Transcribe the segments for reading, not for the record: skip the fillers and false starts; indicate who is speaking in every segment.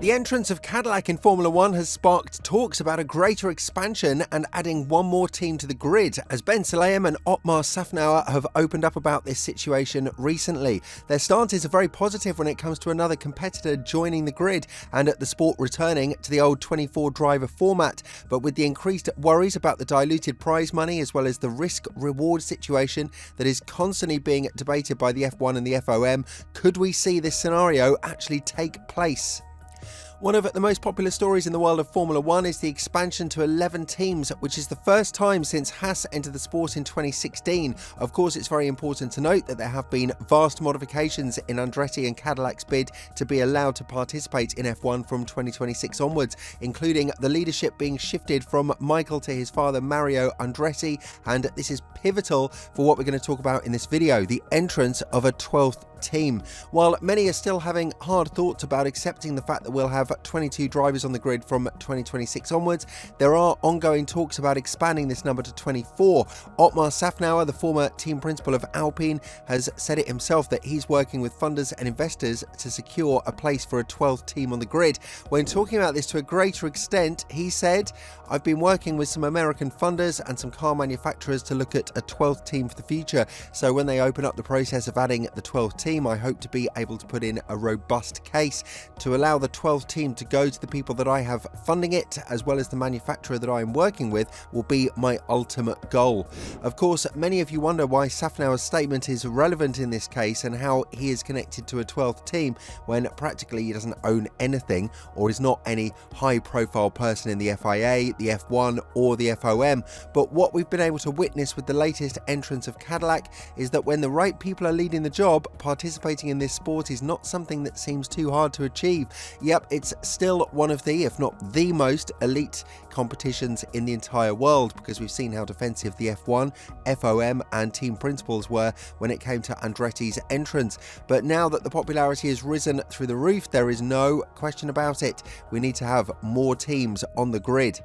Speaker 1: The entrance of Cadillac in Formula 1 has sparked talks about a greater expansion and adding one more team to the grid, as Ben Sulayem and Otmar Szafnauer have opened up about this situation recently. Their stance is very positive when it comes to another competitor joining the grid and the sport returning to the old 24-driver format, but with the increased worries about the diluted prize money as well as the risk-reward situation that is constantly being debated by the F1 and the FOM, could we see this scenario actually take place? One of the most popular stories in the world of Formula 1 is the expansion to 11 teams, which is the first time since Haas entered the sport in 2016. Of course, it's very important to note that there have been vast modifications in Andretti and Cadillac's bid to be allowed to participate in F1 from 2026 onwards, including the leadership being shifted from Michael to his father Mario Andretti, and this is pivotal for what we're going to talk about in this video, the entrance of a 12th team. While many are still having hard thoughts about accepting the fact that we'll have 22 drivers on the grid from 2026 onwards, there are ongoing talks about expanding this number to 24. Otmar Szafnauer, the former team principal of Alpine, has said it himself that he's working with funders and investors to secure a place for a 12th team on the grid. When talking about this to a greater extent, he said, "I've been working with some American funders and some car manufacturers to look at a 12th team for the future. So when they open up the process of adding the 12th team, I hope to be able to put in a robust case to allow the 12th team to go to the people that I have funding it, as well as the manufacturer that I am working with, will be my ultimate goal." Of course, many of you wonder why Szafnauer's statement is relevant in this case and how he is connected to a 12th team when practically he doesn't own anything or is not any high-profile person in the FIA, the F1 or the FOM. But what we've been able to witness with the latest entrance of Cadillac is that when the right people are leading the job, participating in this sport is not something that seems too hard to achieve. Yep, it's still one of the, if not the most elite competitions in the entire world, because we've seen how defensive the F1, FOM and team principals were when it came to Andretti's entrance. But now that the popularity has risen through the roof, there is no question about it. We need to have more teams on the grid.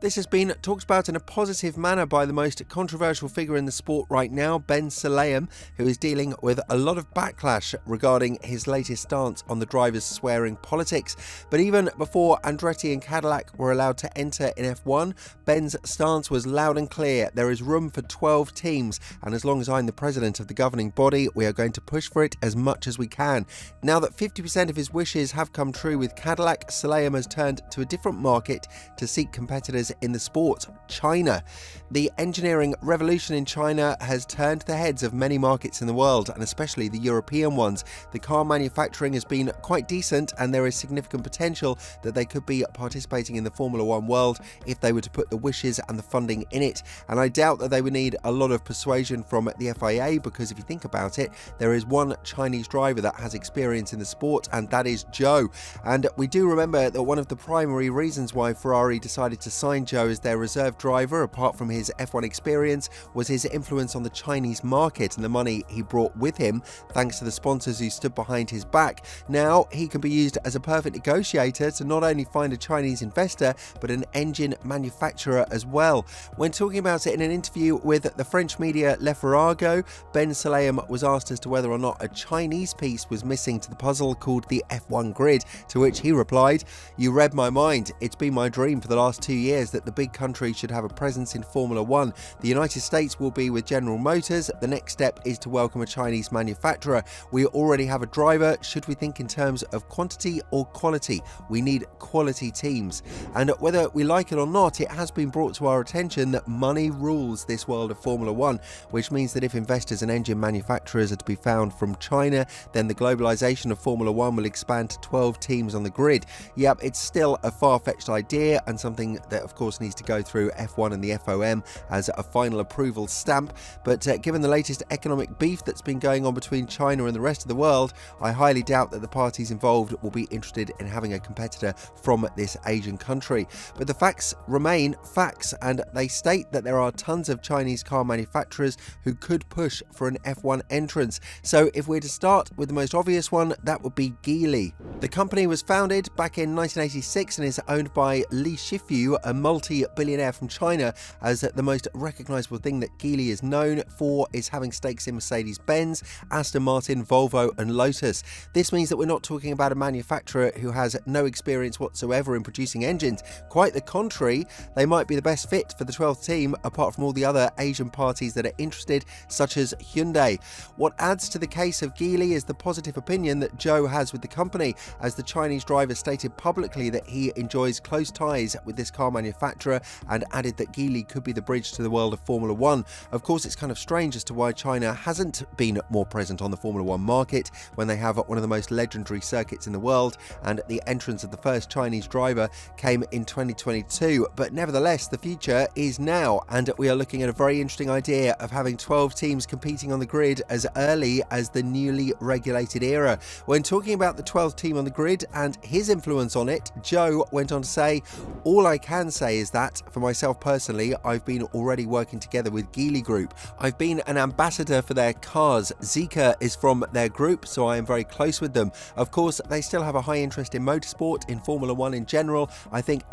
Speaker 1: This has been talked about in a positive manner by the most controversial figure in the sport right now, Ben Sulayem, who is dealing with a lot of backlash regarding his latest stance on the drivers swearing politics. But even before Andretti and Cadillac were allowed to enter in F1, Ben's stance was loud and clear. There is room for 12 teams, and as long as I'm the president of the governing body, we are going to push for it as much as we can. Now that 50% of his wishes have come true with Cadillac, Sulayem has turned to a different market to seek competitors in the sport, China. The engineering revolution in China has turned the heads of many markets in the world, and especially the European ones. The car manufacturing has been quite decent, and there is significant potential that they could be participating in the Formula 1 world if they were to put the wishes and the funding in it. And I doubt that they would need a lot of persuasion from the FIA, because if you think about it, there is one Chinese driver that has experience in the sport, and that is Zhou. And we do remember that one of the primary reasons why Ferrari decided to sign Zhou as their reserve driver, apart from his F1 experience, was his influence on the Chinese market and the money he brought with him thanks to the sponsors who stood behind his back. Now he can be used as a perfect negotiator to not only find a Chinese investor but an engine manufacturer as well. When talking about it in an interview with the French media Le Figaro, Ben Sulayem was asked as to whether or not a Chinese piece was missing to the puzzle called the F1 grid, to which he replied, "You read my mind. It's been my dream for the last 2 years that the big country should have a presence in Formula 1. The United States will be with General Motors. The next step is to welcome a Chinese manufacturer. We already have a driver. Should we think in terms of quantity or quality? We need quality teams." And whether we like it or not, it has been brought to our attention that money rules this world of Formula 1, which means that if investors and engine manufacturers are to be found from China, then the globalization of Formula 1 will expand to 12 teams on the grid. Yep, it's still a far-fetched idea and something that of course needs to go through F1 and the FOM as a final approval stamp, but given the latest economic beef that's been going on between China and the rest of the world, I highly doubt that the parties involved will be interested in having a competitor from this Asian country. But the facts remain facts, and they state that there are tons of Chinese car manufacturers who could push for an F1 entrance. So if we're to start with the most obvious one, that would be Geely. The company was founded back in 1986 and is owned by Li Shifu, a multi-billionaire from China, as the most recognisable thing that Geely is known for is having stakes in Mercedes-Benz, Aston Martin, Volvo and Lotus. This means that we're not talking about a manufacturer who has no experience whatsoever in producing engines. Quite the contrary, they might be the best fit for the 12th team, apart from all the other Asian parties that are interested, such as Hyundai. What adds to the case of Geely is the positive opinion that Zhou has with the company, as the Chinese driver stated publicly that he enjoys close ties with this car manufacturer and added that Geely could be the bridge to the world of Formula One. Of course, it's kind of strange as to why China hasn't been more present on the Formula One market when they have one of the most legendary circuits in the world, and the entrance of the first Chinese driver came in 2022. But nevertheless, the future is now, and we are looking at a very interesting idea of having 12 teams competing on the grid as early as the newly regulated era. When talking about the 12th team on the grid and his influence on it, Zhou went on to say, "All I can say is that, for myself personally, I've been already working together with Geely Group. I've been an ambassador for their cars. Zeekr is from their group, so I am very close with them. Of course, they still have a high interest in motorsport, in Formula One in general. I think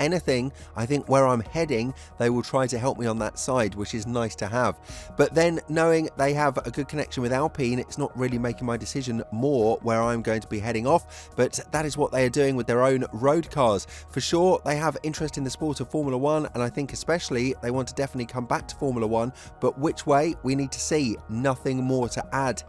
Speaker 1: where I'm heading, they will try to help me on that side, which is nice to have. But then, knowing they have a good connection with Alpine, it's not really making my decision more where I'm going to be heading off, but that is what they are doing with their own road cars. For sure, they have interest in the sport of Formula One, and I think especially they want to definitely come back to Formula One, but which way, we need to see. Nothing more to add."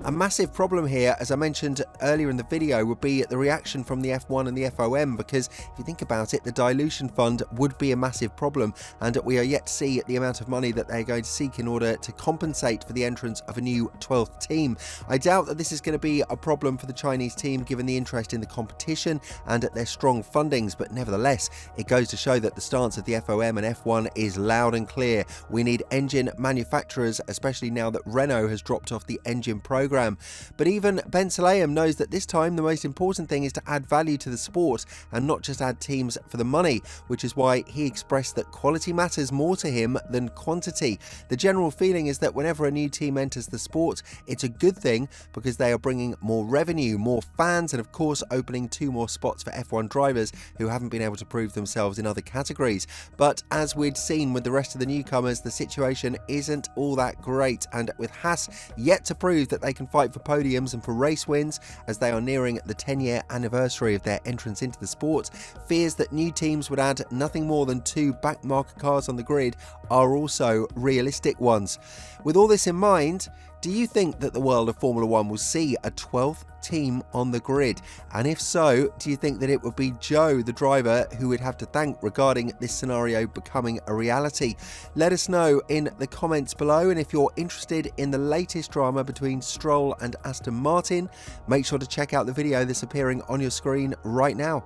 Speaker 1: A massive problem here, as I mentioned earlier in the video, would be the reaction from the F1 and the FOM, because if you think about it, the dilution fund would be a massive problem, and we are yet to see the amount of money that they're going to seek in order to compensate for the entrance of a new 12th team. I doubt that this is going to be a problem for the Chinese team, given the interest in the competition and their strong fundings, but nevertheless, it goes to show that the stance of the FOM and F1 is loud and clear. We need engine manufacturers, especially now that Renault has dropped off the engine program. But even Ben Sulayem knows that this time the most important thing is to add value to the sport and not just add teams for the money, which is why he expressed that quality matters more to him than quantity. The general feeling is that whenever a new team enters the sport, it's a good thing because they are bringing more revenue, more fans, and of course opening 2 more spots for F1 drivers who haven't been able to prove themselves in other categories. But as we'd seen with the rest of the newcomers, the situation isn't all that great, and with Haas yet to prove that they can fight for podiums and for race wins, as they are nearing the 10-year anniversary of their entrance into the sport, fears that new teams would add nothing more than 2 backmarker cars on the grid are also realistic ones. With all this in mind, do you think that the world of Formula One will see a 12th team on the grid? And if so, do you think that it would be Zhou, the driver, who we'd have to thank regarding this scenario becoming a reality? Let us know in the comments below, and if you're interested in the latest drama between Stroll and Aston Martin, make sure to check out the video that's appearing on your screen right now.